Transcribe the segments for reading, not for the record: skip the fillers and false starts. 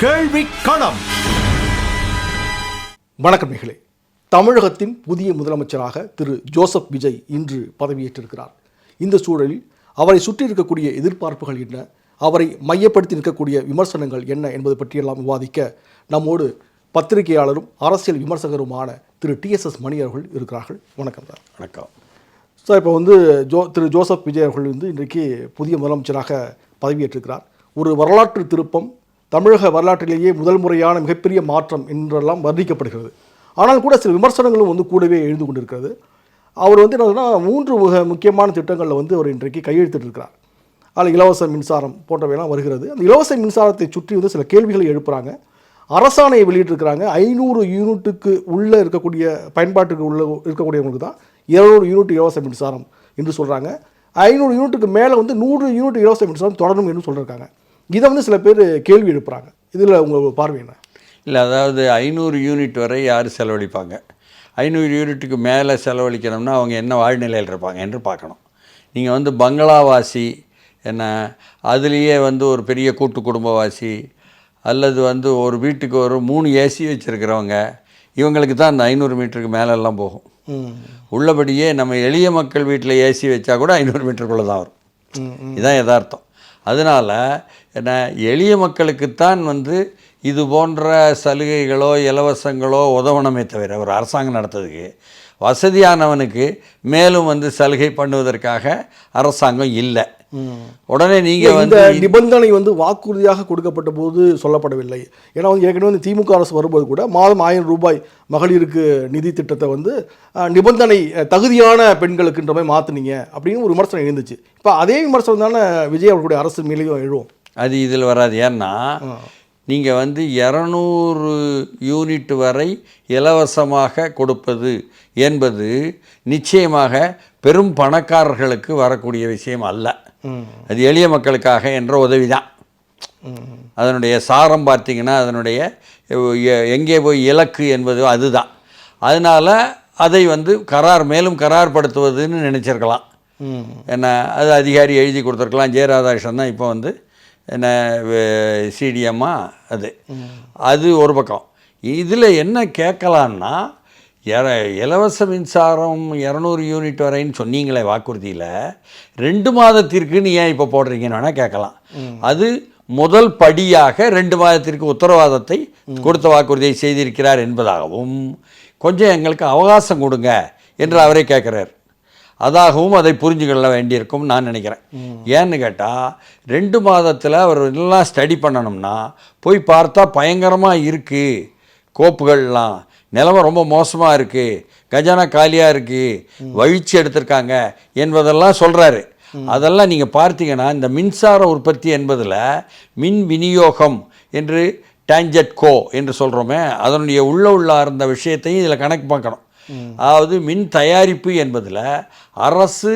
கேள்வி களம். வணக்கம் நேயர்களே. தமிழகத்தின் புதிய முதலமைச்சராக திரு ஜோசப் விஜய் இன்று பதவியேற்றிருக்கிறார். இந்த சூழலில் அவரை சுற்றி இருக்கக்கூடிய எதிர்பார்ப்புகள் என்ன, அவரை மையப்படுத்தி இருக்கக்கூடிய விமர்சனங்கள் என்ன என்பது பற்றியெல்லாம் விவாதிக்க நம்மோடு பத்திரிகையாளரும் அரசியல் விமர்சகருமான திரு TSS மணி அவர்கள் இருக்கிறார்கள். வணக்கம் சார். வணக்கம் சார். இப்போ திரு ஜோசப் விஜய் அவர்கள் இன்றைக்கு புதிய முதலமைச்சராக பதவியேற்றிருக்கிறார். ஒரு வரலாற்று திருப்பம், தமிழக வரலாற்றிலேயே முதல் முறையான மிகப்பெரிய மாற்றம் என்றெல்லாம் வர்ணிக்கப்படுகிறது. ஆனால் கூட சில விமர்சனங்களும் கூடவே எழுந்து கொண்டிருக்கிறது. அவர் என்னன்னா 3 முக்கியமான திட்டங்களில் அவர் இன்றைக்கு கையெழுத்திட்டிருக்கிறார். அதில் இலவச மின்சாரம் போன்றவையெல்லாம் வருகிறது. அந்த இலவச மின்சாரத்தை சுற்றி சில கேள்விகளை எழுப்புகிறாங்க. அரசாணையை வெளியிட்டிருக்கிறாங்க. 500 யூனிட்டுக்கு உள்ளே இருக்கக்கூடிய பயன்பாட்டுக்கு இருக்கக்கூடியவங்களுக்கு தான் 200 யூனிட் இலவச மின்சாரம் என்று சொல்கிறாங்க. 500 யூனிட்டுக்கு மேலே 100 யூனிட் இலவச மின்சாரம் தொடரும் என்று சொல்லியிருக்காங்க. இதை சில பேர் கேள்வி எழுப்புறாங்க. இதில் உங்கள் பார்வை என்ன? இல்லை, அதாவது 500 யூனிட் வரை யார் செலவழிப்பாங்க, 500 யூனிட்டுக்கு மேலே செலவழிக்கணும்னா அவங்க என்ன வாழ்நிலையில் இருப்பாங்க என்று பார்க்கணும். நீங்கள் பங்களாவாசி என்ன, அதுலேயே ஒரு பெரிய கூட்டு குடும்பவாசி, அல்லது ஒரு வீட்டுக்கு ஒரு 3 ஏசி வச்சுருக்கிறவங்க, இவங்களுக்கு தான் அந்த 500 மீட்டருக்கு மேலெல்லாம் போகும். உள்ளபடியே நம்ம எளிய மக்கள் வீட்டில் ஏசி வச்சா கூட 500 மீட்டருக்குள்ளே தான் வரும். இதுதான் யதார்த்தம். அதனால் என்ன, எளிய மக்களுக்குத்தான் இது போன்ற சலுகைகளோ இலவசங்களோ உதவணுமே தவிர ஒரு அரசாங்கம் நடத்துறதுக்கு வசதியானவனுக்கு மேலும் சலுகை பண்ணுவதற்காக அரசாங்கம் இல்லை. உடனே நீங்கள் இந்த நிபந்தனை வாக்குறுதியாக கொடுக்கப்பட்ட போது சொல்லப்படவில்லை. ஏன்னா ஏற்கனவே திமுக அரசு வரும்போது கூட மாதம் 1000 ரூபாய் மகளிருக்கு நிதி திட்டத்தை நிபந்தனை தகுதியான பெண்களுக்குன்ற மாதிரி மாற்றினீங்க அப்படின்னு ஒரு விமர்சனம் எழுந்துச்சு. இப்போ அதே விமர்சனம் தானே விஜய் அவர்களுடைய அரசு மேலேயும் எழுவும். அது இதில் வராது. ஏன்னா நீங்கள் 200 யூனிட் வரை இலவசமாக கொடுப்பது என்பது நிச்சயமாக பெரும் பணக்காரர்களுக்கு வரக்கூடிய விஷயம் அல்ல. அது எளிய மக்களுக்காக என்ற உதவி தான். அதனுடைய சாரம் பார்த்திங்கன்னா அதனுடைய எங்கே போய் இலக்கு என்பது அதுதான். அதனால் அதை மேலும் கரார்படுத்துவதுன்னு நினச்சிருக்கலாம். என்ன, அது அதிகாரி எழுதி கொடுத்துருக்கலாம். ஜெயராதாகிருஷ்ணன் தான் இப்போ என்ன சிடிஎம்மா அது ஒரு பக்கம். இதில் என்ன கேட்கலான்னா, இலவச மின்சாரம் 200 யூனிட் வரைன்னு சொன்னீங்களே வாக்குறுதியில், 2 மாதத்திற்குன்னு ஏன் இப்போ போடுறீங்கன்னு வேணால் கேட்கலாம். அது முதல் படியாக 2 மாதத்திற்கு உத்தரவாதத்தை கொடுத்த வாக்குறுதியை செய்திருக்கிறார் என்பதாகவும், கொஞ்சம் எங்களுக்கு அவகாசம் கொடுங்க என்று அவரே கேட்குறார். அதாகவும் அதை புரிஞ்சுக்கொள்ள வேண்டியிருக்கும் நான் நினைக்கிறேன். ஏன்னு கேட்டால் 2 மாதத்தில் அவர் எல்லாம் ஸ்டடி பண்ணணும்னா போய் பார்த்தா பயங்கரமாக இருக்குது, கோப்புகள்லாம் நிலைமை ரொம்ப மோசமாக இருக்குது, கஜானா காலியாக இருக்குது, வழிச்சு எடுத்திருக்காங்க என்பதெல்லாம் சொல்கிறாரு. அதெல்லாம் நீங்கள் பார்த்தீங்கன்னா இந்த மின்சார உற்பத்தி என்பதில் மின் விநியோகம் என்று டான்ஜெட்கோ என்று சொல்கிறோமே, அதனுடைய உள்ளார்ந்த விஷயத்தையும் இதில் கணக்கு பார்க்கணும். அதாவது மின் தயாரிப்பு என்பதில் அரசு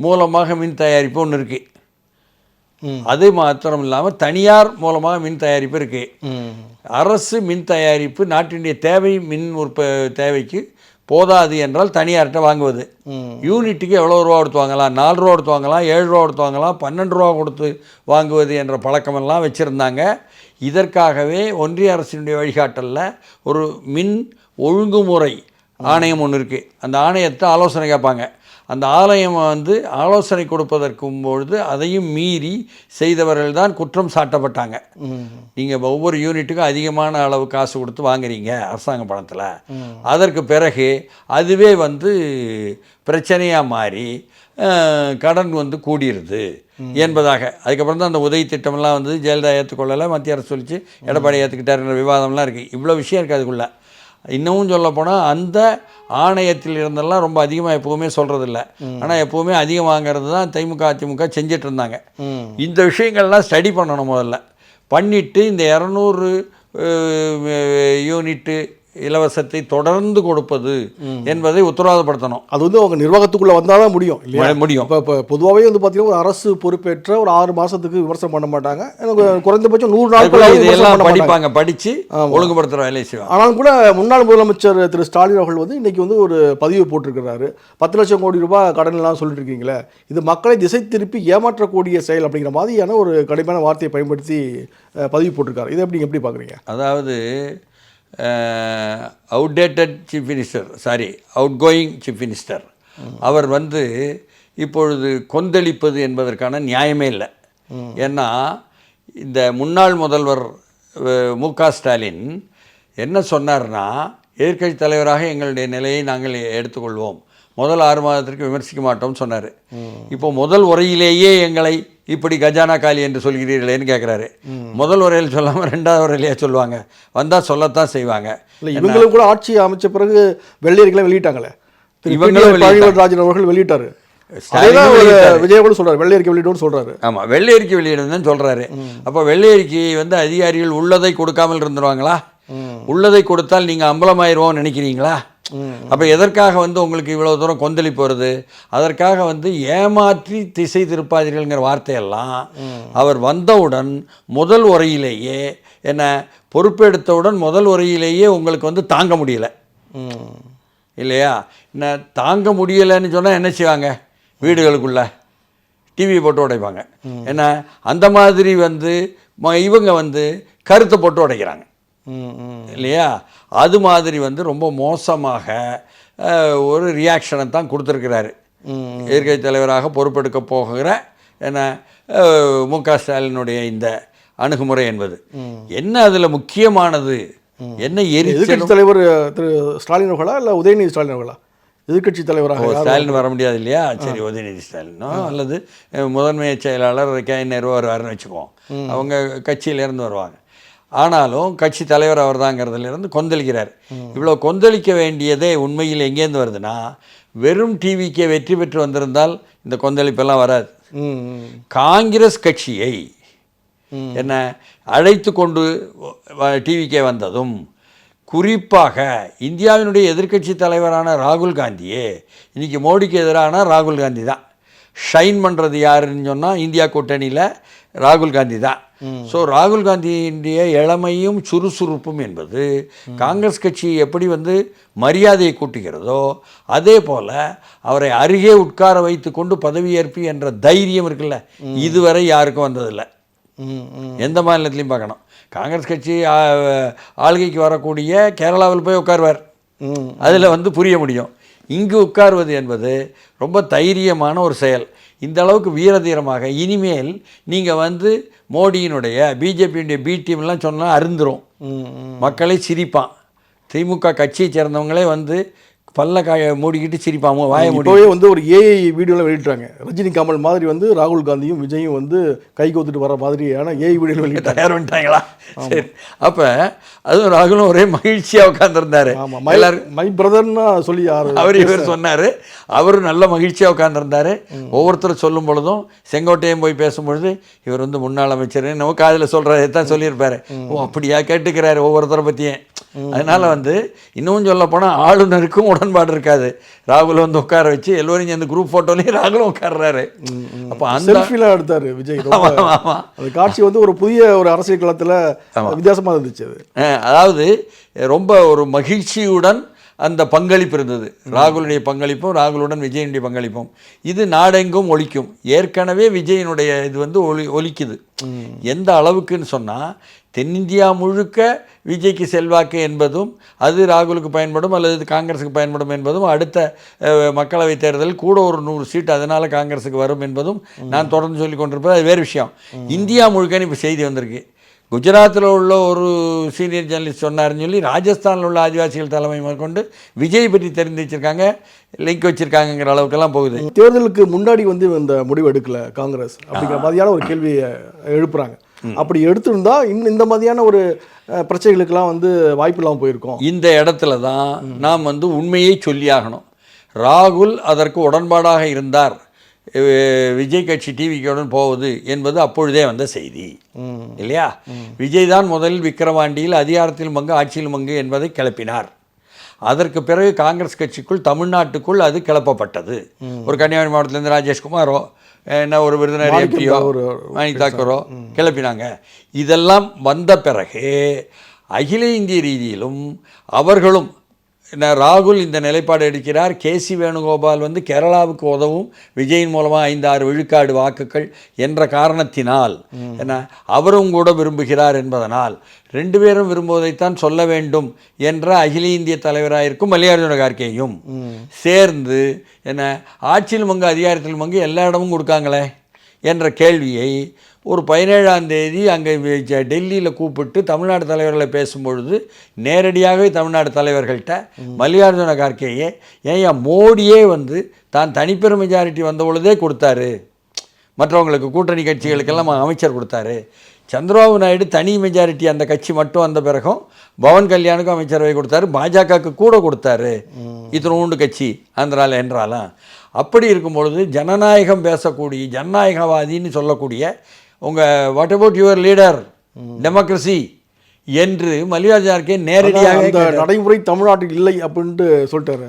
மூலமாக மின் தயாரிப்பு ஒன்று இருக்குது. அது மாத்திரம் இல்லாமல் தனியார் மூலமாக மின் தயாரிப்பு இருக்குது. அரசு மின் தயாரிப்பு நாட்டினுடைய மின் தேவைக்கு போதாது என்றால் தனியார்கிட்ட வாங்குவது. யூனிட்டுக்கு எவ்வளோ ரூபா கொடுத்து வாங்கலாம், 4 ரூபா கொடுத்து வாங்கலாம், 7 ரூபா கொடுத்து வாங்கலாம், 12 ரூபா கொடுத்து வாங்குவது என்ற பழக்கமெல்லாம் வச்சுருந்தாங்க. இதற்காகவே ஒன்றிய அரசினுடைய வழிகாட்டலில் ஒரு மின் ஒழுங்குமுறை ஆணையம் ஒன்று இருக்குது. அந்த ஆணையத்தை ஆலோசனை கேட்பாங்க. அந்த ஆலயம் ஆலோசனை கொடுப்பதற்கும் பொழுது அதையும் மீறி செய்தவர்கள் தான் குற்றம் சாட்டப்பட்டாங்க. நீங்கள் ஒவ்வொரு யூனிட்டுக்கும் அதிகமான அளவு காசு கொடுத்து வாங்குறீங்க அரசாங்க பணத்தில், அதற்கு பிறகு அதுவே பிரச்சனையாக மாறி கடன் கூடியிருது என்பதாக. அதுக்கப்புறம் தான் அந்த உதவி திட்டமெல்லாம் ஜெயலலிதா ஏற்றுக்கொள்ளலை, மத்திய அரசு சொல்லிச்சு, எடப்பாடி ஏற்றுக்கிட்டாருங்கிற விவாதம்லாம் இருக்குது. இவ்வளோ விஷயம் இருக்குது அதுக்குள்ளே. இன்னமும் சொல்லப்போனால் அந்த ஆணையத்தில் இருந்தெல்லாம் ரொம்ப அதிகமாக எப்போவுமே சொல்கிறதில்ல. ஆனால் எப்போவுமே அதிகம் வாங்கிறது தான் அதிமுக செஞ்சிட்டு இருந்தாங்க. இந்த விஷயங்கள்லாம் ஸ்டடி பண்ணணும். முதல்ல பண்ணிவிட்டு இந்த 200 யூனிட்டு இலவசத்தை தொடர்ந்து கொடுப்பது என்பதை உத்தரவாதப்படுத்தணும். அது வந்து அவங்க நிர்வாகத்துக்குள்ளே வந்தால் தான் முடியும் இல்லையா? முடியும். இப்போ பொதுவாகவே வந்து பார்த்தீங்கன்னா ஒரு அரசு பொறுப்பேற்ற ஒரு 6 மாதத்துக்கு விமர்சனம் பண்ண மாட்டாங்க. எனக்கு குறைந்தபட்சம் 100 நாட்கள் இதெல்லாம் படிப்பாங்க, படித்து ஒழுங்குபடுத்துகிற வேலையை செய்வாங்க. ஆனாலும் கூட முன்னாள் முதலமைச்சர் திரு ஸ்டாலின் அவர்கள் வந்து இன்னைக்கு வந்து ஒரு பதிவு போட்டிருக்கிறாரு. 10 லட்சம் கோடி ரூபாய் கடன்லாம் சொல்லிட்டு இருக்கீங்களே, இது மக்களை திசை திருப்பி ஏமாற்றக்கூடிய செயல் அப்படிங்கிற மாதிரியான ஒரு கடுமையான வார்த்தையை பயன்படுத்தி பதிவு போட்டிருக்காரு. இதை எப்படி பார்க்குறீங்க? அதாவது outdated chief minister, outgoing chief minister அவர் வந்து இப்பொழுது கொந்தளிப்பது என்பதற்கான நியாயமே இல்லை. ஏன்னா இந்த முன்னாள் முதல்வர் மு.க. ஸ்டாலின் என்ன சொன்னார்னா, எதிர்க்கட்சி தலைவராக எங்களுடைய நிலையை நாங்கள் எடுத்துக்கொள்வோம், முதல் 6 மாதத்திற்கு விமர்சிக்க மாட்டோம்னு சொன்னார். இப்போ முதல் உரையிலேயே எங்களை இப்படி கஜானா காலி என்று சொல்கிறீர்களேன்னு கேட்குறாரு. முதல் உரையில் சொல்லாமல் 2வது உரையிலேயே சொல்லுவாங்க, வந்தால் சொல்லத்தான் செய்வாங்க. இல்லை, இவங்களும் கூட ஆட்சி அமைச்ச பிறகு வெள்ளையர்களை வெளியிட்டாங்களே, ராஜன் அவர்கள் வெளியிட்டாரு. விஜய் கூட சொல்றாரு வெள்ளை அறிக்கை வெளியிடுன்னு சொல்றாரு. ஆமாம், வெள்ளை அறிக்கை வெளியிடுன்னு சொல்கிறாரு. அப்போ வெள்ளை அறிக்கையை வந்து அதிகாரிகள் உள்ளதை கொடுக்காமல் இருந்துருவாங்களா? உள்ளதை கொடுத்தால் நீங்கள் அம்பலமாயிருவோம்னு நினைக்கிறீங்களா? அப்போ எதற்காக வந்து உங்களுக்கு இவ்வளோ தூரம் கொந்தளிப்பு வருது? அதற்காக வந்து ஏமாற்றி திசை திருப்பாதீர்கள்ங்கிற வார்த்தையெல்லாம் அவர் வந்தவுடன் முதல் உரையிலேயே என்ன பொறுப்பெடுத்தவுடன் முதல் உரையிலேயே உங்களுக்கு வந்து தாங்க முடியலை இல்லையா? என்ன தாங்க முடியலைன்னு சொன்னால் என்ன செய்வாங்க? வீடுகளுக்குள்ள டிவி போட்டு உடைப்பாங்க. என்ன அந்த மாதிரி வந்து இவங்க வந்து கருத்தை போட்டு உடைக்கிறாங்க இல்லையா? அது மாதிரி வந்து ரொம்ப மோசமாக ஒரு ரியாக்ஷனை தான் கொடுத்துருக்கிறாரு எதிர்க்கட்சி தலைவராக பொறுப்பெடுக்க போகிற என்ன மு.க. ஸ்டாலினுடைய இந்த அணுகுமுறை என்பது. என்ன அதில் முக்கியமானது என்ன? எதிர்க்கட்சி தலைவர் திரு ஸ்டாலின் அவர்களா இல்லை உதயநிதி ஸ்டாலின் அவர்களா? எதிர்க்கட்சி தலைவராக ஸ்டாலின் வர முடியாது இல்லையா? சரி, உதயநிதி ஸ்டாலினோ அல்லது முதன்மை செயலாளர் நேரு வருவார்னு வச்சுக்குவோம். அவங்க கட்சியிலேருந்து வருவாங்க. ஆனாலும் கட்சி தலைவர் அவர் தாங்கிறதுலேருந்து கொந்தளிக்கிறார். இவ்வளோ கொந்தளிக்க வேண்டியதே உண்மையில் எங்கேருந்து வருதுன்னா, வெறும் டிவிக்கே வெற்றி பெற்று வந்திருந்தால் இந்த கொந்தளிப்பெல்லாம் வராது. காங்கிரஸ் கட்சியை என்ன அழைத்து கொண்டு டிவிக்கே வந்ததும், குறிப்பாக இந்தியாவினுடைய எதிர்க்கட்சி தலைவரான ராகுல் காந்தியே இன்றைக்கி மோடிக்கு எதிரான ராகுல் காந்தி தான். ஷைன் பண்ணுறது யாருன்னு சொன்னால் இந்தியா கூட்டணியில் ராகுல் காந்தி தான். ஸோ ராகுல் காந்தியினுடைய இளமையும் சுறுசுறுப்பும் என்பது காங்கிரஸ் கட்சி எப்படி வந்து மரியாதையை கூட்டுகிறதோ அதே போல் அவரை அருகே உட்கார வைத்து கொண்டு பதவியேற்பு என்ற தைரியம் இருக்குல்ல, இதுவரை யாருக்கும் வந்ததில்லை. எந்த மாநிலத்திலையும் பார்க்கணும். காங்கிரஸ் கட்சி ஆளுகைக்கு வரக்கூடிய கேரளாவில் போய் உட்காருவார், அதில் வந்து புரிய முடியும். இங்கு உட்காருவது என்பது ரொம்ப தைரியமான ஒரு செயல். இந்த அளவுக்கு வீரதீரமாக இனிமேல் நீங்கள் வந்து மோடியினுடைய பிஜேபியினுடைய பி டீம்லாம் சொன்னால் அருந்துரும், மக்களை சிரிப்பான். திமுக கட்சியை சேர்ந்தவங்களே வந்து பல்ல மூடிக்கிட்டு சிரிப்பாங்க, வாயை மூடியே வந்து ஒரு ஏஐ வீடியோவில் வெளியிட்டாங்க. ரஜினி கமல் மாதிரி வந்து ராகுல் காந்தியும் விஜயும் வந்து கை கோத்துட்டு வர மாதிரியான ஏஐ வீடியோவில் வெளியிட்டு தயார் பண்ணிட்டாங்களா? சரி, அப்போ அதுவும் ராகுலும் ஒரே மகிழ்ச்சியாக உட்காந்துருந்தாரு. மை பிரதர்னா சொல்லி அவர் இவர் சொன்னார். அவரும் நல்ல மகிழ்ச்சியாக உட்காந்துருந்தார். ஒவ்வொருத்தரும் சொல்லும் பொழுதும் செங்கோட்டையும் போய் பேசும்பொழுது இவர் வந்து முன்னாள் அமைச்சர் நம்ம காதில் சொல்கிறாரு தான் சொல்லியிருப்பாரு. ஓ அப்படியா கேட்டுக்கிறாரு ஒவ்வொருத்தரை பற்றியும். அதனால் வந்து இன்னும் சொல்ல போனால் ஆளுநருக்கும் உடன்பாடு இருக்காது. ராகுல் வந்து உட்கார வச்சு எல்லோரும் இந்த குரூப் ஃபோட்டோலையும் ராகுலும் உட்கார்றாரு. அப்போ அந்த செல்ஃபிலாம் எடுத்தார் விஜய். அந்த காட்சி வந்து ஒரு புதிய ஒரு அரசியல் களத்தில் வித்தியாசமாக இருந்துச்சு. அதாவது ரொம்ப ஒரு மகிழ்ச்சியுடன் அந்த பங்களிப்பு இருந்தது. ராகுலுடைய பங்களிப்பும் ராகுலுடன் விஜயனுடைய பங்களிப்பும் இது நாடெங்கும் ஒலிக்கும். ஏற்கனவே விஜயனுடைய இது வந்து ஒலிக்குது. எந்த அளவுக்குன்னு சொன்னால் தென்னிந்தியா முழுக்க விஜய்க்கு செல்வாக்கு என்பதும் அது ராகுலுக்கு பயன்படும் அல்லது காங்கிரஸுக்கு பயன்படும் என்பதும் அடுத்த மக்களவைத் தேர்தலில் கூட ஒரு 100 சீட் அதனால் காங்கிரஸுக்கு வரும் என்பதும் நான் தொடர்ந்து சொல்லி கொண்டிருப்பது. அது வேறு விஷயம். இந்தியா முழுக்கன்னு இப்போ செய்தி வந்திருக்கு. குஜராத்தில் உள்ள ஒரு சீனியர் ஜேர்னலிஸ்ட் சொன்னார்னு சொல்லி ராஜஸ்தானில் உள்ள ஆதிவாசிகள் தலைமை மேற்கொண்டு விஜய் பற்றி தெரிந்து வச்சுருக்காங்க, லிங்க் வச்சுருக்காங்கங்கிற அளவுக்கெல்லாம் போகுது. தேர்தலுக்கு முன்னாடி வந்து இந்த முடிவு எடுக்கல காங்கிரஸ் அப்படிங்கிற மாதிரியான ஒரு கேள்வியை எழுப்புறாங்க. அப்படி எடுத்திருந்தா இன்னும் இந்த மாதிரியான ஒரு பிரச்சனைகளுக்கெல்லாம் வந்து வாய்ப்பு இல்லாமல் போயிருக்கோம். இந்த இடத்துல தான் நாம் வந்து உண்மையை சொல்லியாகணும். ராகுல் அதற்கு உடன்பாடாக இருந்தார் விஜய் கட்சி டிவிக்குடன் போவது என்பது அப்பொழுதே வந்த செய்தி இல்லையா? விஜய் தான் முதலில் விக்கிரவாண்டியில் அதிகாரத்தில் பங்கு ஆட்சியில் பங்கு என்பதை கிளப்பினார். அதற்கு பிறகு காங்கிரஸ் கட்சிக்குள் தமிழ்நாட்டுக்குள் அது கிளப்பப்பட்டது. ஒரு கன்னியாகுமரி மாவட்டத்திலேருந்து ராஜேஷ்குமாரோ என்ன ஒரு விருதுநகர் எம்பியோ மாணிக் தாக்கூரோ கிளப்பினாங்க. இதெல்லாம் வந்த பிறகு அகில இந்திய ரீதியிலும் அவர்களும் ராகுல் இந்த நிலைப்பாடு எடுக்கிறார். கேசி வேணுகோபால் வந்து கேரளாவுக்கு உதவும் விஜயின் மூலமாக 5-6 விழுக்காடு வாக்குகள் என்ற காரணத்தினால் என்ன அவரும் கூட விரும்புகிறார் என்பதனால் 2 பேரும் விரும்புவதைத்தான் சொல்ல வேண்டும் என்ற அகில இந்திய தலைவராயிருக்கும் மல்லிகார்ஜுன கார்கேயும் சேர்ந்து என்ன ஆட்சியில் பங்கு அதிகாரத்தில் பங்கு எல்லா இடமும் கொடுக்காங்களே என்ற கேள்வியை ஒரு 17ஆம் தேதி அங்கே டெல்லியில் கூப்பிட்டு தமிழ்நாடு தலைவர்களை பேசும்பொழுது நேரடியாகவே தமிழ்நாடு தலைவர்கள்ட்ட மல்லிகார்ஜுன கார்கேயே ஏன் மோடியே வந்து தான் தனிப்பெரும் மெஜாரிட்டி வந்த பொழுதே கொடுத்தாரு, மற்றவங்களுக்கு கூட்டணி கட்சிகளுக்கெல்லாம் அமைச்சர் கொடுத்தாரு. சந்திரபாபு நாயுடு தனி மெஜாரிட்டி அந்த கட்சி மட்டும் வந்த பிறகும் பவன் கல்யாணுக்கும் அமைச்சரவை கொடுத்தாரு, பாஜகவுக்கு கூட கொடுத்தாரு. இத்தனோண்டு கட்சி ஆந்திராவில் என்றாலும் அப்படி இருக்கும் பொழுது ஜனநாயகம் பேசக்கூடிய ஜனநாயகவாதின்னு சொல்லக்கூடிய உங்கள் what about your leader democracy என்று மல்லிகார்ஜுன கார்கே நேரடியாக நடைமுறை தமிழ்நாட்டில் இல்லை அப்படின்ட்டு சொல்லிட்டாரு.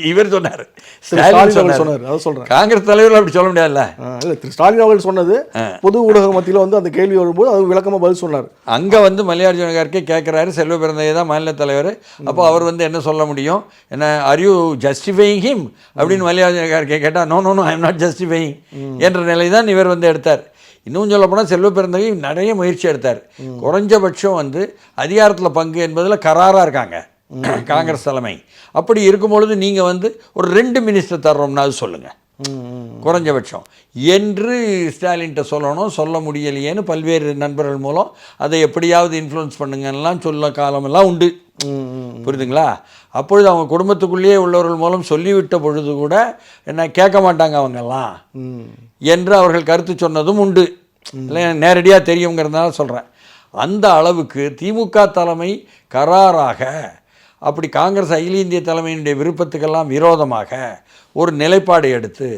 இவர் சொன்னார், சொன்னார். அதை சொல்கிறேன், காங்கிரஸ் தலைவர்கள் அப்படி சொல்ல முடியாதுல்ல. இல்லை, திரு ஸ்டாலின் அவர்கள் சொன்னது பொது ஊடக மத்தியில் வந்து அந்த கேள்வி வரும்போது அது விளக்கமாக பதில் சொன்னார். அங்கே வந்து மல்லிகார்ஜுன கார்கே கேட்குறாரு, செல்வ பிறந்தகை தான் மாநில தலைவர். அப்போ அவர் வந்து என்ன சொல்ல முடியும், என்ன ஆர் யூ ஜஸ்டிஃபையிங் ஹிம் அப்படின்னு மல்லிகார்ஜுன கார்கே கேட்டால் no no no I am not justifying என்ற நிலை தான் இவர் வந்து எடுத்தார். இன்னும் சொல்லப்போனால் செல்வ பிறந்தகை நிறைய முயற்சி எடுத்தார். குறைஞ்சபட்சம் வந்து அதிகாரத்தில் பங்கு என்பதில் கராராக இருக்காங்க காங்கிரஸ் தலைமை. அப்படி இருக்கும் பொழுது நீங்கள் வந்து ஒரு 2 மினிஸ்டர் தர்றோம்னா அது சொல்லுங்கள் குறைஞ்சபட்சம் என்று ஸ்டாலின்கிட்ட சொல்லணும். சொல்ல முடியலையேன்னு பல்வேறு நண்பர்கள் மூலம் அதை எப்படியாவது இன்ஃப்ளூயன்ஸ் பண்ணுங்கலாம் சொல்ல காலமெல்லாம் உண்டு. புரியுதுங்களா? அப்பொழுது அவங்க குடும்பத்துக்குள்ளேயே உள்ளவர்கள் மூலம் சொல்லிவிட்ட பொழுது கூட என்ன கேட்க மாட்டாங்க அவங்கெல்லாம் என்று அவர்கள் கருத்து சொன்னதும் உண்டு. இல்லை, நேரடியாக தெரியுங்கிறதுனால சொல்கிறேன். அந்த அளவுக்கு திமுக தலைமை கராராக அப்படி காங்கிரஸ் அகில இந்திய தலைமையினுடைய விருப்பத்துக்கெல்லாம் விரோதமாக ஒரு நிலைப்பாடு எடுத்து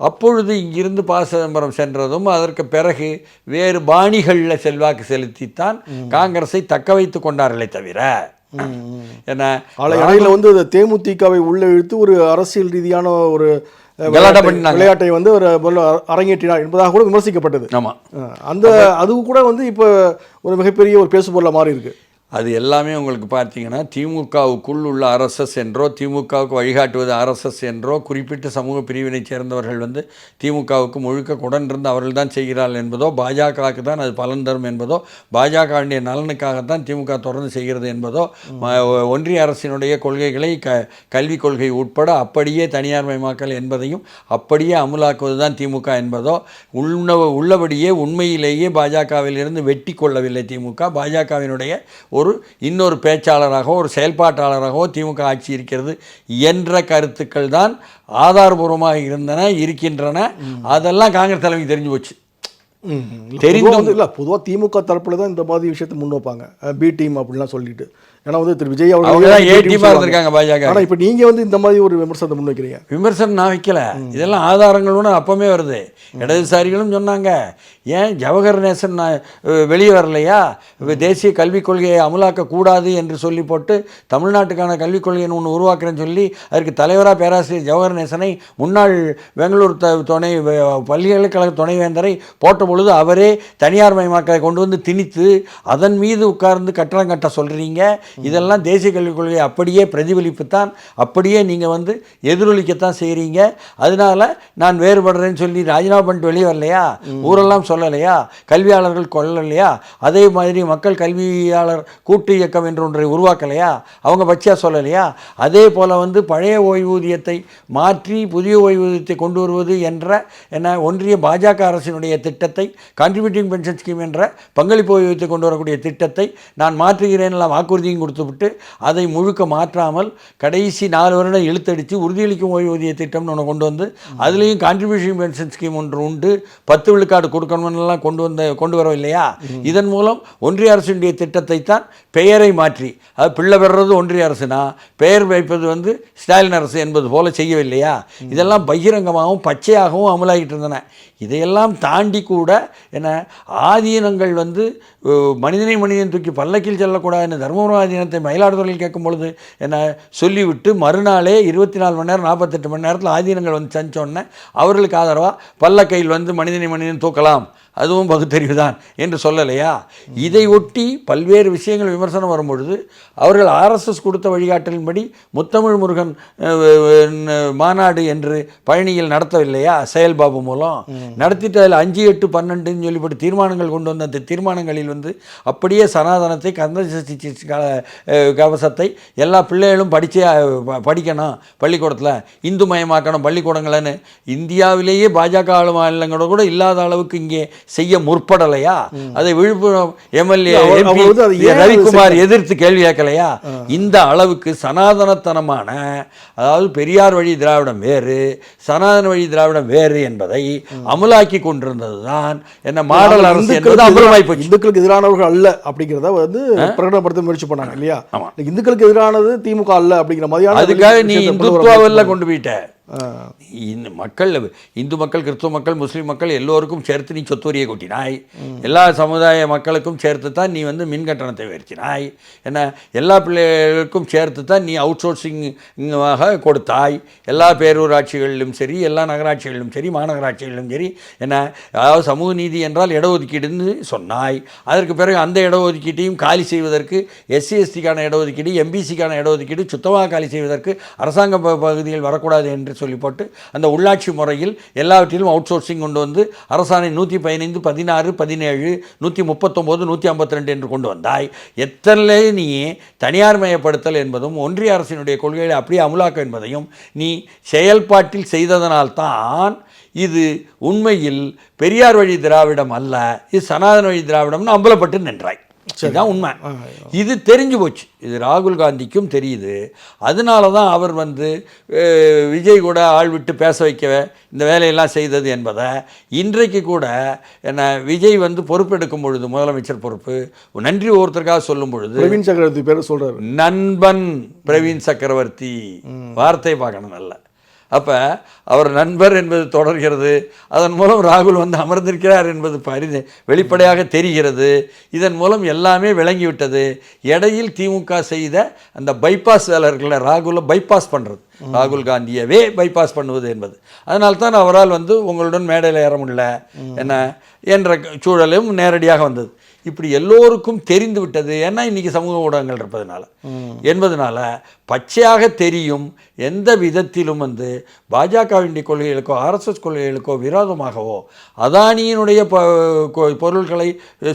அப்பொழுது இங்கிருந்து ப. சிதம்பரம் சென்றதும் அதற்கு பிறகு வேறு பாணிகளில் செல்வாக்கு செலுத்தித்தான் காங்கிரஸை தக்க வைத்து கொண்டார்களே தவிர என்ன இடையில வந்து தேமுதிகவை உள்ள இழுத்து ஒரு அரசியல் ரீதியான ஒரு விளையாட்டை வந்து ஒரு அரங்கேற்றினார் என்பதாக கூட விமர்சிக்கப்பட்டது. ஆமாம், அந்த அது கூட வந்து இப்போ ஒரு மிகப்பெரிய ஒரு பேசுபொருளா மாறி இருக்கு. அது எல்லாமே உங்களுக்கு பார்த்தீங்கன்னா திமுகவுக்குள் உள்ள ஆர்எஸ்எஸ் என்றோ திமுகவுக்கு வழிகாட்டுவது ஆர்எஸ்எஸ் என்றோ குறிப்பிட்ட சமூக பிரிவினை சேர்ந்தவர்கள் வந்து திமுகவுக்கு முழுக்க உடனிருந்து அவர்கள் தான் செய்கிறார்கள் என்பதோ பாஜகவுக்கு தான் அது பலன் தரும் என்பதோ பாஜகவுடைய நலனுக்காகத்தான் திமுக தொடர்ந்து செய்கிறது என்பதோ ஒன்றிய அரசினுடைய கொள்கைகளை கல்விக் கொள்கை உட்பட அப்படியே தனியார்மயமாக்கல் என்பதையும் அப்படியே அமுலாக்குவது தான் திமுக என்பதோ உள்ளபடியே உண்மையிலேயே பாஜகவிலிருந்து வெட்டி கொள்ளவில்லை திமுக. பாஜகவினுடைய ஒரு இன்னொரு பேச்சாளராகவோ ஒரு செயல்பாட்டாளராகவோ திமுக ஆட்சி இருக்கிறது என்ற கருத்துக்கள் தான் ஆதாரபூர்வமாக இருக்கின்றன. அதெல்லாம் காங்கிரஸ் தலைமைக்கு தெரிஞ்சு போச்சு. தெரிந்தும் இல்லை, பொதுவாக திமுக தரப்புல தான் இந்த மாதிரி விஷயத்தை முன் வைப்பாங்க, பி டீம் அப்படின்லாம் சொல்லிட்டு. ஏன்னா வந்து திரு விஜய் இருந்திருக்காங்க பாஜக. ஆனால் இப்போ நீங்கள் வந்து இந்த மாதிரி ஒரு விமர்சனத்தை முன் வைக்கிறீங்க. விமர்சனம் நான் வைக்கல, இதெல்லாம் ஆதாரங்களோட அப்பவே வருது. இடதுசாரிகளும் சொன்னாங்க, ஏன் ஜவஹர் நேசன் வெளியே வரலையா, தேசிய கல்விக் கொள்கையை அமலாக்கக்கூடாது என்று சொல்லி போட்டு தமிழ்நாட்டுக்கான கல்விக் கொள்கைன்னு ஒன்று உருவாக்குறேன்னு சொல்லி அதற்கு தலைவராக பேராசிரியர் ஜவஹர் நேசனை முன்னாள் பெங்களூர் துணை பல்கலைக்கழக துணைவேந்தரை போட்ட பொழுது அவரே தனியார் மயமாக்கலை கொண்டு வந்து திணித்து அதன் மீது உட்கார்ந்து கட்டணம் கட்ட சொல்கிறீங்க. இதெல்லாம் தேசிய கல்விக் கொள்கை அப்படியே பிரதிபலிப்பு தான், அப்படியே நீங்கள் வந்து எதிரொலிக்கத்தான் செய்கிறீங்க. அதனால் நான் வேறுபடுறேன்னு சொல்லி ராஜினாமா பண்ணிட்டு வெளியே வரலையா, ஊரெல்லாம் சொல்லலையா, கல்வியாளர்கள் கொள்ளலையா, அதே மாதிரி மக்கள் கல்வியாளர் கூட்டு இயக்கம் என்ற ஒன்றை உருவாக்கலையா, அவங்க பச்சையாக சொல்லலையா, அதே போல் வந்து பழைய ஓய்வூதியத்தை மாற்றி புதிய ஓய்வூதியத்தை கொண்டு வருவது என்ற ஒன்றிய பாஜக அரசினுடைய திட்டத்தை கான்ட்ரிபியூட்டிங் பென்ஷன் ஸ்கீம் என்ற பங்களிப்பு ஓய்வூதியத்தை கொண்டு வரக்கூடிய திட்டத்தை நான் மாற்றுகிறேன் வாக்குறுதியும் கொடுத்துவிட்டு அதை முழுக்க மாற்றாமல் கடைசி 4 வருடம் இழுத்தடித்து உறுதியளிக்கும் ஓய்வூதிய திட்டம்னு ஒன்று கொண்டு வந்து அதுலேயும் கான்ட்ரிபியூஷன் பென்ஷன் ஸ்கீம் ஒன்று உண்டு, 10 விழுக்காடு கொடுக்கணும்லாம் கொண்டு வரோம் இல்லையா? இதன் மூலம் ஒன்றிய அரசுடைய திட்டத்தை தான் பெயரை மாற்றி, அது பிள்ளை பெறுறது ஒன்றிய அரசுனா பெயர் வைப்பது வந்து ஸ்டாலின் அரசு என்பது போல செய்யவில்லையா? இதெல்லாம் பகிரங்கமாகவும் பச்சையாகவும் அமலாகிட்டு இருந்தன. இதையெல்லாம் தாண்டி கூட என்ன ஆதீனங்கள் வந்து மனிதன் தூக்கி பல்லக்கில் செல்லக்கூடாதுன்னு தர்மபுரம் ஆதீனத்தை மயிலாடுதுறையில் கேட்கும் பொழுது என்ன சொல்லிவிட்டு மறுநாளே 24 மணி நேரம் 48 மணி நேரத்தில் ஆதீனங்கள் வந்து செஞ்சோன்னே அவர்களுக்கு ஆதரவாக பல்லக்கையில் வந்து மனிதன் தூக்கலாம், அதுவும் பகுத்தறிவு தான் என்று சொல்லலையா? இதை ஒட்டி பல்வேறு விஷயங்கள் விமர்சனம் வரும்பொழுது அவர்கள் ஆர்எஸ்எஸ் கொடுத்த வழிகாட்டலின்படி முத்தமிழ் முருகன் மாநாடு என்று பழனியில் நடத்தவில்லையா? செயல்பாபு மூலம் நடத்திட்டு அதில் 5, 8, 12 சொல்லிப்பட்டு தீர்மானங்கள் கொண்டு வந்த அந்த தீர்மானங்களில் வந்து அப்படியே சனாதனத்தை கந்தசஷ்டி கவசத்தை எல்லா பிள்ளைகளும் படிக்கணும், பள்ளிக்கூடத்தில் இந்து மயமாக்கணும் பள்ளிக்கூடங்களன்னு இந்தியாவிலேயே பாஜக ஆளும் மாநிலங்களோட கூட இல்லாத அளவுக்கு இங்கே செய்ய முற்படலையா? அதை விழுப்புரம் எம்எல்ஏ ரவிக்குமார் எதிர்த்து கேள்வி கேட்கலையா? இந்த அளவுக்கு சனாதனத்தனமான, அதாவது பெரியார் வழி திராவிடம் வேறு சனாதன வழி திராவிடம் வேறு என்பதை அமலாக்கி கொண்டிருந்ததுதான் என்ன மாடல் அரசு என்பது அமலமாய் போச்சு. இந்துக்களுக்கு எதிரானவர்கள் அல்ல அப்படிங்கிறத வந்து பிரகடனப்படுத்த முயற்சி பண்ணாங்க இல்லையா? இந்துக்களுக்கு எதிரானது திமுக அல்ல அப்படிங்கிற மாதிரியான, அதுக்காக நீ இந்துத்துவாவெல்லாம் கொண்டு போயிட்ட. மக்கள் இந்து மக்கள், கிறிஸ்துவ மக்கள், முஸ்லீம் மக்கள் எல்லோருக்கும் சேர்த்து நீ சொத்து வரியை கொட்டினாய். எல்லா சமுதாய மக்களுக்கும் சேர்த்து தான் நீ வந்து மின் கட்டணத்தை உயர்த்தினாய். என்ன எல்லா பிள்ளைகளுக்கும் சேர்த்து தான் நீ அவுட் சோர்சிங்காக கொடுத்தாய். எல்லா பேரூராட்சிகளிலும் சரி, எல்லா நகராட்சிகளிலும் சரி, மாநகராட்சிகளிலும் சரி, என்ன அதாவது சமூக நீதி என்றால் இடஒதுக்கீடுன்னு சொன்னாய். அதற்கு பிறகு அந்த இடஒதுக்கீட்டையும் காலி செய்வதற்கு SC/ST-க்கான இடஒதுக்கீடு, MBC-க்கான இடஒதுக்கீடு சுத்தமாக காலி செய்வதற்கு அரசாங்க பகுதியில் வரக்கூடாது என்று சொல்லி போட்டு அந்த உள்ளாட்சி முறையில் எல்லாவற்றிலும் அவுட் சோர்சிங் கொண்டு வந்து அரசாணை 115, 16, 17, 139, 152 என்று கொண்டு வந்தாய். எத்தனை நீ தனியார் மயப்படுத்தல் என்பதும் ஒன்றிய அரசினுடைய கொள்கைகளை அப்படியே அமுலாக்கம் என்பதையும் நீ செயல்பாட்டில் செய்ததனால்தான் இது உண்மையில் பெரியார் வழி திராவிடம் அல்ல, இது சனாதன வழி திராவிடம்னு அம்பலப்பட்டு நின்றாய். இதுதான் உண்மை. இது தெரிஞ்சு போச்சு, இது ராகுல் காந்திக்கும் தெரியுது. அதனால தான் அவர் வந்து விஜய் கூட ஆள் விட்டு பேச வைக்க இந்த வேலையெல்லாம் செய்தது என்பதை இன்றைக்கு கூட என்ன விஜய் வந்து பொறுப்பெடுக்கும் பொழுது, முதலமைச்சர் பொறுப்பு நன்றி ஒருத்தருக்காக சொல்லும் பொழுது பிரவீன் சக்கரவர்த்தி பேர் சொல்கிறார், நண்பன் பிரவீன் சக்கரவர்த்தி வார்த்தை பார்க்கணும் நல்ல. அப்போ அவர் நண்பர் என்பது தொடர்கிறது. அதன் மூலம் ராகுல் வந்து அமர்ந்திருக்கிறார் என்பது வெளிப்படையாக தெரிகிறது. இதன் மூலம் எல்லாமே விளங்கிவிட்டது. இடையில் திமுக செய்த அந்த பைபாஸ் வேலர்களை ராகுலை பைபாஸ் பண்ணுறது, ராகுல் காந்தியவே பைபாஸ் பண்ணுவது என்பது. அதனால்தான் அவரால் வந்து உங்களுடன் மேடையில் ஏற முடியல என்ன என்ற சூழலும் நேரடியாக வந்தது. இப்படி எல்லோருக்கும் தெரிந்து விட்டது. ஏன்னா இன்றைக்கி சமூக ஊடகங்கள் இருப்பதனால என்பதனால பச்சையாக தெரியும். எந்த விதத்திலும் வந்து பாஜகவினுடைய கொள்கைகளுக்கோ RSS கொள்கைகளுக்கோ விரோதமாகவோ, அதானியினுடைய பொருட்களை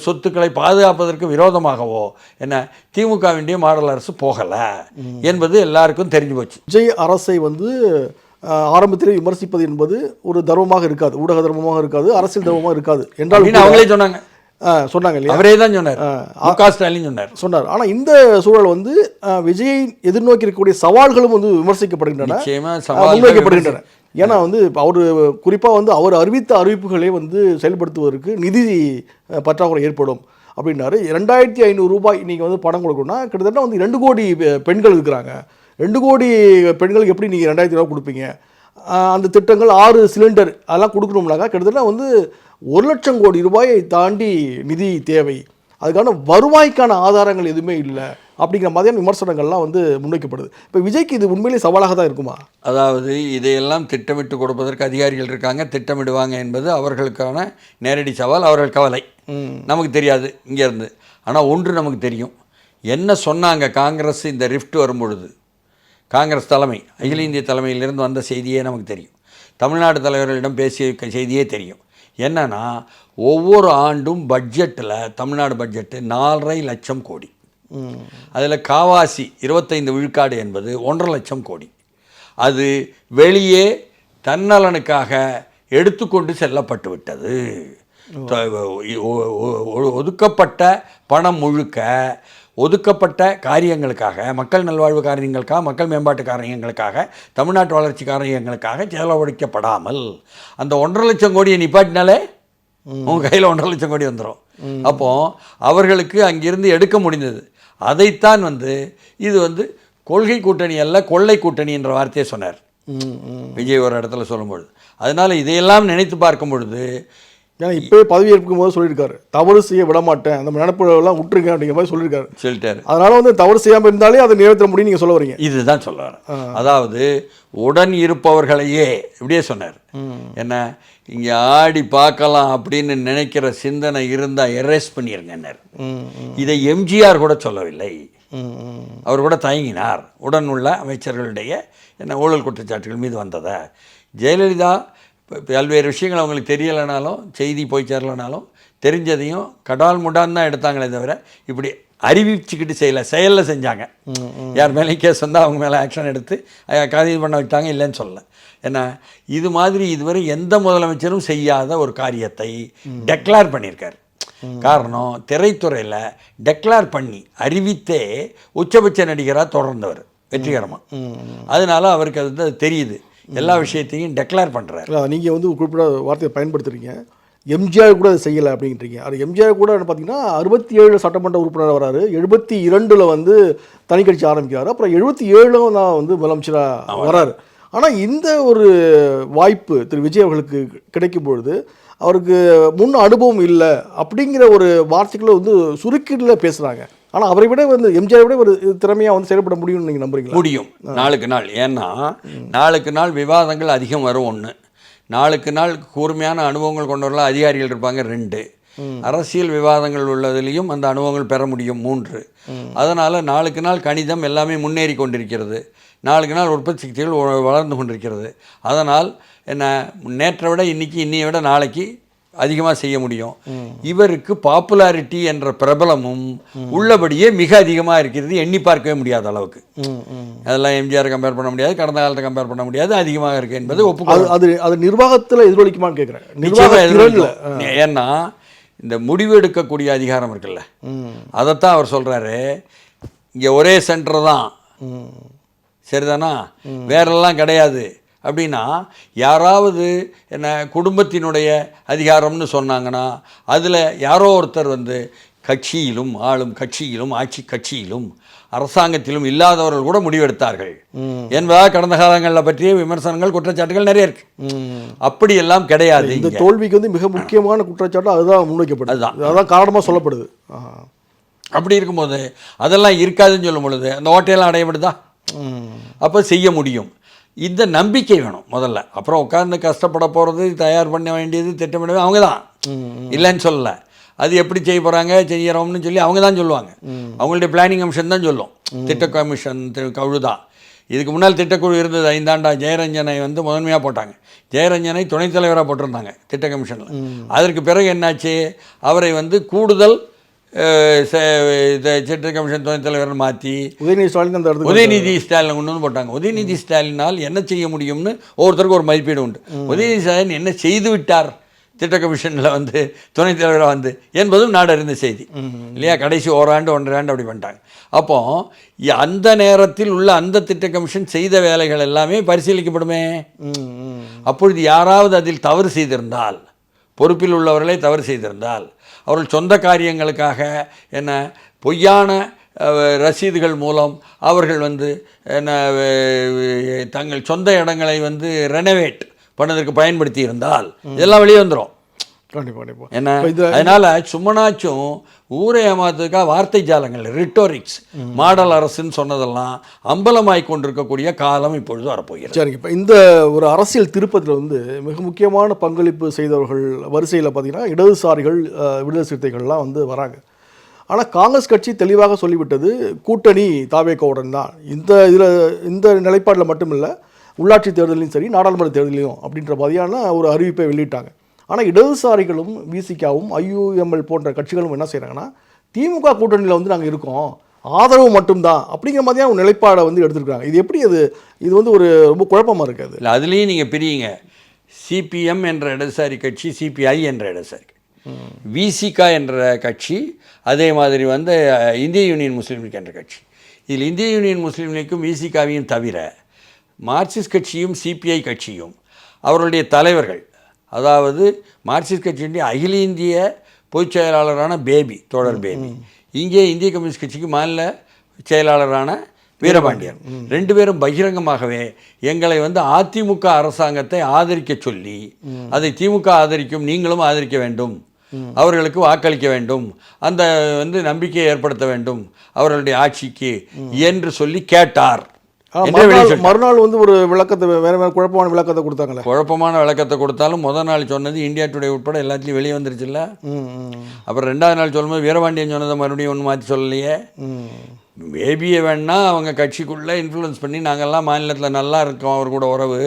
சொத்துக்களை பாதுகாப்பதற்கு விரோதமாகவோ என்ன திமுகவினுடைய மாடல் அரசு போகலை என்பது எல்லாருக்கும் தெரிஞ்சு போச்சு. விஜய் அரசை வந்து ஆரம்பத்திலே விமர்சிப்பது என்பது ஒரு தர்மமாக இருக்காது, ஊடக தர்மமாக இருக்காது, அரசியல் தர்மமாக இருக்காது என்றால் அவங்களே சொன்னாங்க இல்லையா? அவரே தான் சொன்னார், ஸ்டாலின் சொன்னார். ஆனால் இந்த சூழல் வந்து விஜயை எதிர்நோக்கி இருக்கக்கூடிய சவால்களும் வந்து விமர்சிக்கப்படுகின்றன, முன்வைக்கப்படுகின்றன. ஏன்னா வந்து அவர் குறிப்பாக வந்து அவர் அறிவித்த அறிவிப்புகளை வந்து செயல்படுத்துவதற்கு நிதி பற்றாக்குறை ஏற்படும் அப்படின்னாரு. 2500 ரூபாய் நீங்கள் வந்து பணம் கொடுக்கணும்னா கிட்டத்தட்ட வந்து 2 கோடி பெண்கள் இருக்கிறாங்க. 2 கோடி பெண்களுக்கு எப்படி நீங்கள் 2000 ரூபா கொடுப்பீங்க? அந்த திட்டங்கள் 6 சிலிண்டர் அதெல்லாம் கொடுக்கணும்னாக்கா கிட்டத்தட்ட வந்து 1 லட்சம் கோடி ரூபாயை தாண்டி நிதி தேவை. அதுக்கான வருவாய்க்கான ஆதாரங்கள் எதுவுமே இல்லை அப்படிங்கிற மாதிரியான விமர்சனங்கள்லாம் வந்து முன்வைக்கப்படுது. இப்போ விஜய்க்கு இது உண்மையிலே சவாலாக தான் இருக்குமா? அதாவது இதையெல்லாம் திட்டமிட்டு கொடுப்பதற்கு அதிகாரிகள் இருக்காங்க, திட்டமிடுவாங்க என்பது அவர்களுக்கான நேரடி சவால், அவர்கள் கவலை. நமக்கு தெரியாது இங்கேருந்து. ஆனால் ஒன்று நமக்கு தெரியும், என்ன சொன்னாங்க காங்கிரஸ் இந்த ரிஃப்ட் வரும்பொழுது. காங்கிரஸ் தலைமை, அகில இந்திய தலைமையிலிருந்து வந்த செய்தியே நமக்கு தெரியும், தமிழ்நாடு தலைவர்களிடம் பேசிய செய்தியே தெரியும். என்னன்னா ஒவ்வொரு ஆண்டும் பட்ஜெட்டில், தமிழ்நாடு பட்ஜெட்டு 4.5 லட்சம் கோடி, அதில் காவாசி 25 விழுக்காடு என்பது 1.5 லட்சம் கோடி. அது வெளியே தன்னலனுக்காக எடுத்துக்கொண்டு செல்லப்பட்டு விட்டது. ஒதுக்கப்பட்ட பணம் முழுக்க ஒதுக்கப்பட்ட காரியங்களுக்காக, மக்கள் நல்வாழ்வு காரியங்களுக்காக, மக்கள் மேம்பாட்டு காரியங்களுக்காக, தமிழ்நாட்டு வளர்ச்சி காரியங்களுக்காக செலவழிக்கப்படாமல் அந்த 1.5 லட்சம் கோடியை நிப்பாட்டினாலே உங்கள் கையில் 1.5 லட்சம் கோடி வந்துடும். அப்போது அவர்களுக்கு அங்கிருந்து எடுக்க முடிந்தது. அதைத்தான் இது கொள்கை கூட்டணி அல்ல, கொள்ளை கூட்டணி என்ற வார்த்தையை சொன்னார் விஜய் ஒரு இடத்துல சொல்லும்பொழுது. அதனால் இதையெல்லாம் நினைத்து பார்க்கும் பொழுது, ஏன்னா இப்போயே பதவியேற்கும் போது சொல்லியிருக்காரு, தவறு செய்ய விட மாட்டேன், அந்த நினைப்புலாம் விட்டுருங்க அப்படிங்கிற மாதிரி சொல்லிட்டாரு. அதனால தவறு செய்யாமல் இருந்தாலே அதை நிறைவேற்ற முடியும் நீங்கள் சொல்ல வரீங்க. இதுதான் சொல்ல வரேன். அதாவது உடன் இருப்பவர்களையே இப்படியே சொன்னார். என்ன இங்கே ஆடி பார்க்கலாம் அப்படின்னு நினைக்கிற சிந்தனை இருந்தால் எரேஸ் பண்ணிருங்கன்னார். இதை எம்ஜிஆர் கூட சொல்லவில்லை. அவர் கூட தயங்கினார். உடன் உள்ள அமைச்சர்களுடைய என்ன ஊழல் குற்றச்சாட்டுகள் மீது வந்ததை. ஜெயலலிதா பல்வேறு விஷயங்கள் அவங்களுக்கு தெரியலைனாலும், செய்தி போய் சேரலைனாலும், தெரிஞ்சதையும் கடால் முடான் தான் எடுத்தாங்களே தவிர இப்படி அறிவிச்சுக்கிட்டு செயலில் செஞ்சாங்க. யார் மேலேயும் கேஸ் வந்தால் அவங்க மேலே ஆக்ஷன் எடுத்து கைது பண்ண விட்டாங்க, இல்லைன்னு சொல்லலை. ஏன்னா இது மாதிரி இதுவரை எந்த முதலமைச்சரும் செய்யாத ஒரு காரியத்தை டெக்ளேர் பண்ணியிருக்கார். காரணம், திரைத்துறையில் டெக்ளேர் பண்ணி அறிவித்தே உச்சபட்ச நடிகராக தொடர்ந்தவர் வெற்றிகரமாக. அதனால அவருக்கு அது தெரியுது, எல்லா விஷயத்தையும் டெக்ளேர் பண்ணுறாரு. நீங்கள் குறிப்பிட்ட வார்த்தையை பயன்படுத்துகிறீங்க. எம்ஜிஆர் கூட அதை செய்யலை அப்படின்றீங்க. அது எம்ஜிஆர் கூட பார்த்தீங்கன்னா 67 சட்டமன்ற உறுப்பினர் வராரு, 72 தனி கட்சி ஆரம்பிக்கிறாரு, அப்புறம் 77 தான் முதலமைச்சராக வராரு. ஆனால் இந்த ஒரு வாய்ப்பு திரு விஜய் அவர்களுக்கு கிடைக்கும் பொழுது அவருக்கு முன் அனுபவம் இல்லை அப்படிங்கிற ஒரு வார்த்தைகளை சுருக்கீட்டில் பேசுகிறாங்க. ஆனால் அவரை விட எம்ஜிஆரை விட ஒரு திறமையாக செயல்பட முடியும்னு நீங்கள் நம்புறீங்களா? முடியும், நாளுக்கு நாள். ஏன்னா நாளுக்கு நாள் விவாதங்கள் அதிகம் வரும். ஒன்று, நாளுக்கு நாள் கூர்மையான அனுபவங்கள் கொண்டவர்களாக அதிகாரிகள் இருப்பாங்க. 2, அரசியல் விவாதங்கள் உள்ளதிலையும் அந்த அனுபவங்கள் பெற முடியும். 3, அதனால் நாளுக்கு நாள் கணிதம் எல்லாமே முன்னேறி கொண்டிருக்கிறது. நாளுக்கு நாள் உற்பத்தி சக்திகள் வளர்ந்து கொண்டிருக்கிறது. அதனால் என்ன, நேற்றை விட இன்றைக்கி, இன்னையை விட நாளைக்கு அதிகமாக செய்ய முடியும். இவருக்கு பாப்புலாரிட்டி என்ற பிரபலமும் உள்ளபடியே மிக அதிகமாக இருக்கிறது, எண்ணி பார்க்கவே முடியாத அளவுக்கு. அதெல்லாம் எம்ஜிஆர் கம்பேர் பண்ண முடியாது, கடந்த காலத்தை கம்பேர் பண்ண முடியாது, அதிகமாக இருக்குது என்பது ஒப்புக்கொள்ள. அது நிர்வாகத்தில் எதிரொலிக்குமான்னு கேட்குறேன். ஏன்னா இந்த முடிவு எடுக்கக்கூடிய அதிகாரம் இருக்குல்ல, அதைத்தான் அவர் சொல்கிறாரு. இங்கே ஒரே சென்டர் தான், சரிதானா, வேறெல்லாம் கிடையாது அப்படின்னா, யாராவது என்ன குடும்பத்தினுடைய அதிகாரம்னு சொன்னாங்கன்னா அதில் யாரோ ஒருத்தர் கட்சியிலும் ஆளும் கட்சியிலும் ஆட்சி கட்சியிலும் அரசாங்கத்திலும் இல்லாதவர்கள் கூட முடிவெடுத்தார்கள் என்பதாக கடந்த காலங்களில் பற்றிய விமர்சனங்கள், குற்றச்சாட்டுகள் நிறைய இருக்கு. அப்படியெல்லாம் கிடையாது. இந்த தோல்விக்கு மிக முக்கியமான குற்றச்சாட்டு அதுதான் முன்வைக்கப்படுது, அதுதான் காரணமாக சொல்லப்படுது. அப்படி இருக்கும்போது அதெல்லாம் இருக்காதுன்னு சொல்லும் பொழுது அந்த ஓட்டையெல்லாம் அடையப்படுதா? அப்போ செய்ய முடியும். இந்த நம்பிக்கை வேணும் முதல்ல. அப்புறம் உட்கார்ந்து கஷ்டப்பட போகிறது, தயார் பண்ண வேண்டியது, திட்டமிட அவங்க தான், இல்லைன்னு சொல்லலை. அது எப்படி செய்ய போகிறாங்க, செய்கிறோம்னு சொல்லி அவங்க தான் சொல்லுவாங்க. அவங்களுடைய பிளானிங் கமிஷன் தான் சொல்லும். திட்ட கமிஷன் குழு தான். இதுக்கு முன்னால் திட்டக்குழு இருந்தது 5 ஆண்டா. ஜெயரஞ்சனை முதன்மையாக போட்டாங்க. ஜெயரஞ்சனை துணைத் தலைவராக போட்டிருந்தாங்க திட்ட கமிஷனில். அதற்கு பிறகு என்னாச்சு, அவரை கூடுதல் திட்ட கமிஷன் துணைத் தலைவர் மாற்றி உதயநிதி ஸ்டாலினை கொண்டு போட்டாங்க. உதயநிதி ஸ்டாலினால் என்ன செய்ய முடியும்னு ஒவ்வொருத்தருக்கும் ஒரு மதிப்பீடு உண்டு. உதயநிதி ஸ்டாலின் என்ன செய்து விட்டார் திட்ட கமிஷனில் துணைத் தலைவராக என்பதும் நாடு அறிந்த செய்தி இல்லையா? கடைசி 1 ஆண்டு 1.5 ஆண்டு அப்படி பண்ணிட்டாங்க. அப்போ அந்த நேரத்தில் உள்ள அந்த திட்ட கமிஷன் செய்த வேலைகள் எல்லாமே பரிசீலிக்கப்படுமே. அப்பொழுது யாராவது அதில் தவறு செய்திருந்தால், பொறுப்பில் உள்ளவர்களே தவறு செய்திருந்தால், அவர்கள் சொந்த காரியங்களுக்காக என்ன பொய்யான ரசீதுகள் மூலம் அவர்கள் என்ன தங்கள் சொந்த இடங்களை ரெனோவேட் பண்ணதற்கு பயன்படுத்தி இருந்தால் இதெல்லாம் வெளியே வந்துடும். என்ன அதனால சும்மனாச்சும் ஊரை ஏமாத்துக்காக வார்த்தை ஜாலங்கள், ரிட்டோரிக்ஸ், மாடல் அரசுன்னு சொன்னதெல்லாம் அம்பலமாய் கொண்டிருக்கக்கூடிய காலம் இப்பொழுது வரப்போகிறது. சரிங்க. இப்போ இந்த ஒரு அரசியல் திருப்பத்தில் மிக முக்கியமான பங்களிப்பு செய்தவர்கள் வரிசையில் பார்த்தீங்கன்னா இடதுசாரிகள், விடுதலை சிறுத்தைகள்லாம் வராங்க. ஆனால் காங்கிரஸ் கட்சி தெளிவாக சொல்லிவிட்டது, கூட்டணி தாவேகவுடன் தான். இந்த நிலைப்பாட்டில் மட்டுமில்லை, உள்ளாட்சி தேர்தலையும் சரி, நாடாளுமன்ற தேர்தலையும் அப்படின்ற மாதிரியான ஒரு அறிவிப்பை வெளியிட்டாங்க. ஆனால் இடதுசாரிகளும் விசிகாவும் ஐயுஎம்எல் போன்ற கட்சிகளும் என்ன செய்கிறாங்கன்னா, திமுக கூட்டணியில் நாங்கள் இருக்கோம், ஆதரவு மட்டும்தான் அப்படிங்கிற மாதிரியான ஒரு நிலைப்பாடை எடுத்துருக்காங்க. இது எப்படி இது ஒரு ரொம்ப குழப்பமாக இருக்காது? இல்லை, அதுலேயும் நீங்கள் பிரியுங்க. சிபிஎம் என்ற இடதுசாரி கட்சி, சிபிஐ என்ற இடதுசாரி கட்சி. விசிகா என்ற கட்சி, அதே மாதிரி வந்து இந்திய யூனியன் முஸ்லீம் லீக் என்ற கட்சி. இதில் இந்திய யூனியன் முஸ்லீம் லீக்கும் விசிகாவையும் தவிர மார்க்சிஸ்ட் கட்சியும் சிபிஐ கட்சியும் அவருடைய தலைவர்கள், அதாவது மார்க்சிஸ்ட் கட்சியினுடைய அகில இந்திய பொதுச் செயலாளரான தோழர் பேபி, இங்கே இந்திய கம்யூனிஸ்ட் கட்சிக்கு மாநில செயலாளரான வீரபாண்டியன், 2 பேரும் பகிரங்கமாகவே எங்களை வந்து அதிமுக அரசாங்கத்தை ஆதரிக்க சொல்லி, அதை திமுக ஆதரிக்கும், நீங்களும் ஆதரிக்க வேண்டும், அவர்களுக்கு வாக்களிக்க வேண்டும், அந்த வந்து நம்பிக்கையை ஏற்படுத்த வேண்டும் அவர்களுடைய ஆட்சிக்கு என்று சொல்லி கேட்டார். மறுநாள் வந்து ஒரு விளக்கத்தை, வேற குழப்பமான விளக்கத்தை கொடுத்தாங்களே. குழப்பமான விளக்கத்தை கொடுத்தாலும் முதல் நாள் சொன்னது இந்தியா டுடே உட்பட எல்லாத்துலேயும் வெளியே வந்துருச்சுல்ல. அப்புறம் 2வது நாள் சொல்லும்போது வீரபாண்டியன் சொன்னதை மறுபடியும் ஒன்று மாற்றி சொல்லலையே. பேபியை வேணா அவங்க கட்சிக்குள்ளே இன்ஃப்ளூயன்ஸ் பண்ணி நாங்கள்லாம் மாநிலத்தில் நல்லா இருக்கோம், அவர் கூட உறவு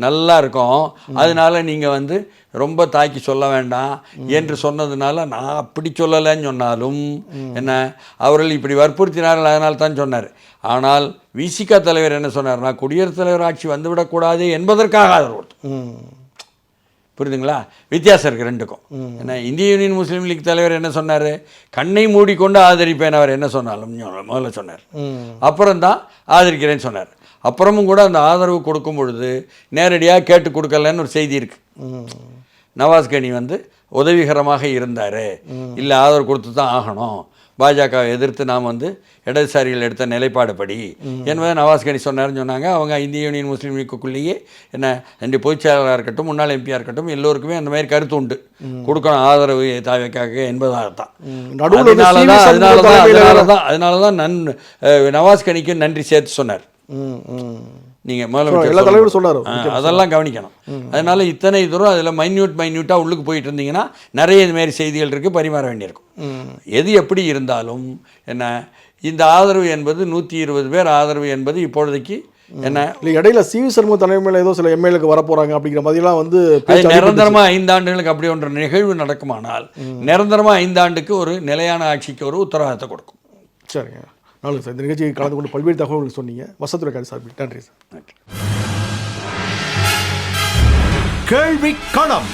நல்லா இருக்கோம், அதனால நீங்கள் வந்து ரொம்ப தாக்கி சொல்ல வேண்டாம் என்று சொன்னதுனால நான் அப்படி சொல்லலைன்னு சொன்னாலும் என்ன, அவர்கள் இப்படி வற்புறுத்தினார்கள், அதனால தான் சொன்னார். ஆனால் விசிகா தலைவர் என்ன சொன்னார்னா, குடியரசுத் தலைவர் ஆட்சி வந்துவிடக்கூடாது என்பதற்காக ஆதரவு கொடுத்தோம். புரியுதுங்களா? வித்தியாசம் இருக்குது ரெண்டுக்கும். ஏன்னா இந்திய யூனியன் முஸ்லீம் லீக் தலைவர் என்ன சொன்னார், கண்ணை மூடிக்கொண்டு ஆதரிப்பேன் அவர் என்ன சொன்னாலும் முதல்ல சொன்னார். அப்புறம்தான் ஆதரிக்கிறேன்னு சொன்னார். அப்புறமும் கூட அந்த ஆதரவு கொடுக்கும் பொழுது நேரடியாக கேட்டு கொடுக்கலன்னு ஒரு செய்தி இருக்குது. நவாஸ் கனி வந்து உதவிகரமாக இருந்தார், இல்லை ஆதரவு கொடுத்து தான் ஆகணும், பாஜகவை எதிர்த்து நாம் வந்து இடதுசாரிகள் எடுத்த நிலைப்பாடுபடி என்பதை நவாஸ் கனி சொன்னார்னு சொன்னாங்க. அவங்க இந்திய யூனியன் முஸ்லீம் லீக்குள்ளேயே என்ன, ரெண்டு பொதுச் செயலாளராக இருக்கட்டும், முன்னாள் எம்பியாக இருக்கட்டும், எல்லோருக்குமே அந்த மாதிரி கருத்து உண்டு, கொடுக்கணும் ஆதரவு தாவேக்காக என்பதாகத்தான். அதனால தான் நவாஸ் கனிக்கு நன்றி சேர்த்து சொன்னார். நீங்கள் முதலமைச்சர் சொன்னார், அதெல்லாம் கவனிக்கணும். அதனால இத்தனை தூரம் அதில் மைன்யூட்டாக உள்ளுக்கு போயிட்டு இருந்தீங்கன்னா நிறைய இதுமாரி செய்திகள் இருக்குது, பரிமாற வேண்டியிருக்கும். எது எப்படி இருந்தாலும் என்ன, இந்த ஆதரவு என்பது 120 பேர் ஆதரவு என்பது இப்பொழுதைக்கு என்ன, இடையில சிவி சண்முக தலைமையில் ஏதோ சில எம்எல்ஏக்கு வரப்போறாங்க அப்படிங்கிற மாதிரிலாம் வந்து நிரந்தரமாக 5 ஆண்டுகளுக்கு அப்படி ஒன்ற நிகழ்வு நடக்குமானால் நிரந்தரமாக 5 ஆண்டுக்கு ஒரு நிலையான ஆட்சிக்கு ஒரு உத்தரவாதத்தை கொடுக்கும். சரிங்க, நாளைக்கு சார் இந்த நிகழ்ச்சியை கலந்து கொண்டு பல்வேறு தகவல்கள் சொன்னீங்க. வசத்துறை சார் நன்றி சார். நன்றி. கேள்வி களம்.